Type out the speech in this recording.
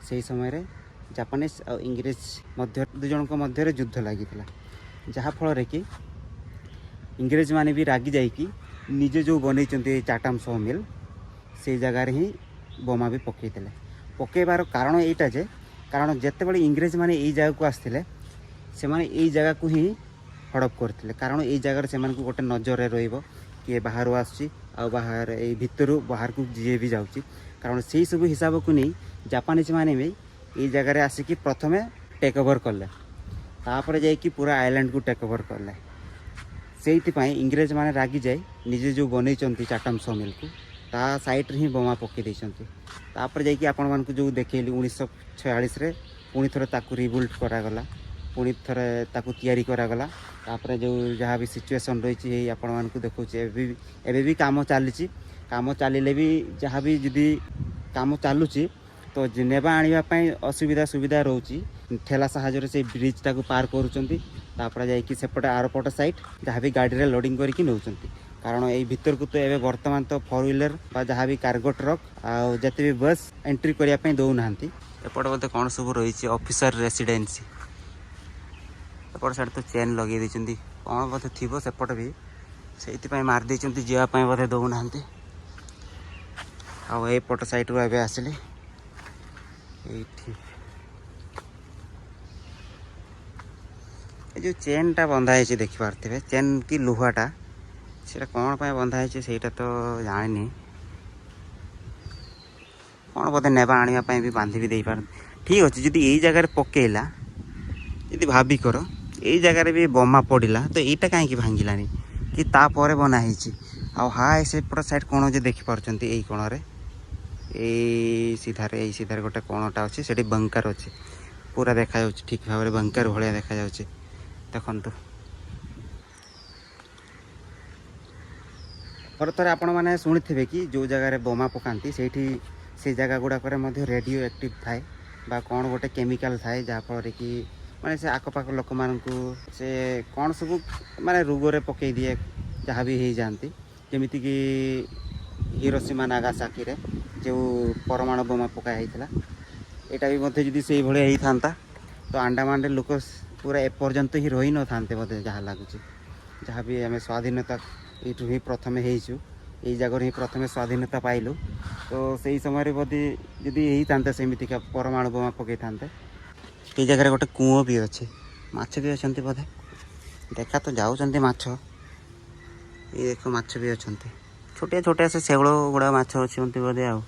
से समय जापानीज और इंग्रेज मध्य दु जन मध्य युद्ध लगी जहाँफल कि इंग्रेज माने भी रागी जाइकी निजे जो बन चाटाम सह मिल से जगार ही बोमा भी पकईबार कारण यहीटा जे कारण जिते इंग्रेज माने यही जगह को आसते से माने यही जगह को ही हड़प करते कारण यही जगार से गोटे नजर किए बाहर आसुची आ बाहर ये भितर बाहर को जी भी जाऊँगी कारण से सब हिसाब को नहीं जापानीज माने भी ये जगह आसिक प्रथमे टेक ओवर कले तापर जाकि पूरा आइलैंड को टेक ओवर कले से इंग्रेज माने रागी जाए निजे जो बन चाटाम सह मिल को ता साइड ही बोमा पकई तापर जाकि आपण मानक जो देखली 1946 पुणी थरे ताकू रिबिल्ड करागला पुणी थरे ताकू तैयारी करागला तापर जो जहाँ भी सिचुएसन रही आपण मानक देखुचे एबे भी काम चलिले भी जहाँ भी जदि काम चलुची तो नेबा आने असुविधा सुविधा रोची ठेला साहाय्य से ब्रिज टाक पार करुँच सेपटे आरपट साइड जहाँ भी गाड़ी लोडिंग करके नौ कारण ये भितर को तो ये बर्तमान तो 4 व्हीलर जहाँ भी कार्गो ट्रक आते भी बस एंट्री करने दौना एपटे बोलते कौन सब रही ऑफिसर रेसिडेंसी एपट साइड तो चेन लगे देती कौन बोधे थी सेपट भी से मारदे जावाई बोधे दौना आईपट साइड रू ए आसिले जो चेन टा बंधा है देखिपारे चेन की लुहाटा से कौन पर बंधा है ସେଇଟା तो जानी कौन बोधे नेबा आने भी बांधि भी देपार ठीक अच्छे जदि यही जगह पकेला जदि भाभी कर यही जगह भी बोमा पड़ा तो यहीटा कहीं भांगिलानी कि तापर बनाई हाय सेपट साइड कौन जो देखिपार यही कोण सीधार गोटे कोणटा अच्छे से बंकर अच्छे पूरा देखा ठीक भाव बंकर भाया देखा देखु पर थोड़े आपण मैंने शुणी थे कि जो जगह बोमा पकाती से जगह गुड़ाक रेडियो एक्टिव थाए बा कौन गोटे केमिकल थाए जहाँफल कि माने से आखपाख लोक मान से कौन सब माने रोगरे पकई दिए जहाँ भी हो जाती जमीती कि हिरोशिमा नागासाकी रे जो परमाणु बोमा पकाई होता यहाँ भी मतलब जदि से भाई होता तो अंडमान लोक पूरा एपर्यंत ही रही न था बोधे जहाँ लगुच जहाँ भी आम स्वाधीनता यू ही प्रथम यही जगह ही प्रथम स्वाधीनता पाइलु तो सही समय बोधे जदि होता सेमितिका परमाणु बोमा पकई था ये जगह गोटे कूओ भी अच्छे माछ भी अच्छा बोधे देखा तो जाऊँच माछ ये देख माछ भी अच्छा छोटिया छोटिया से शेवल गुड़ा माछ अच्छे बोधे आ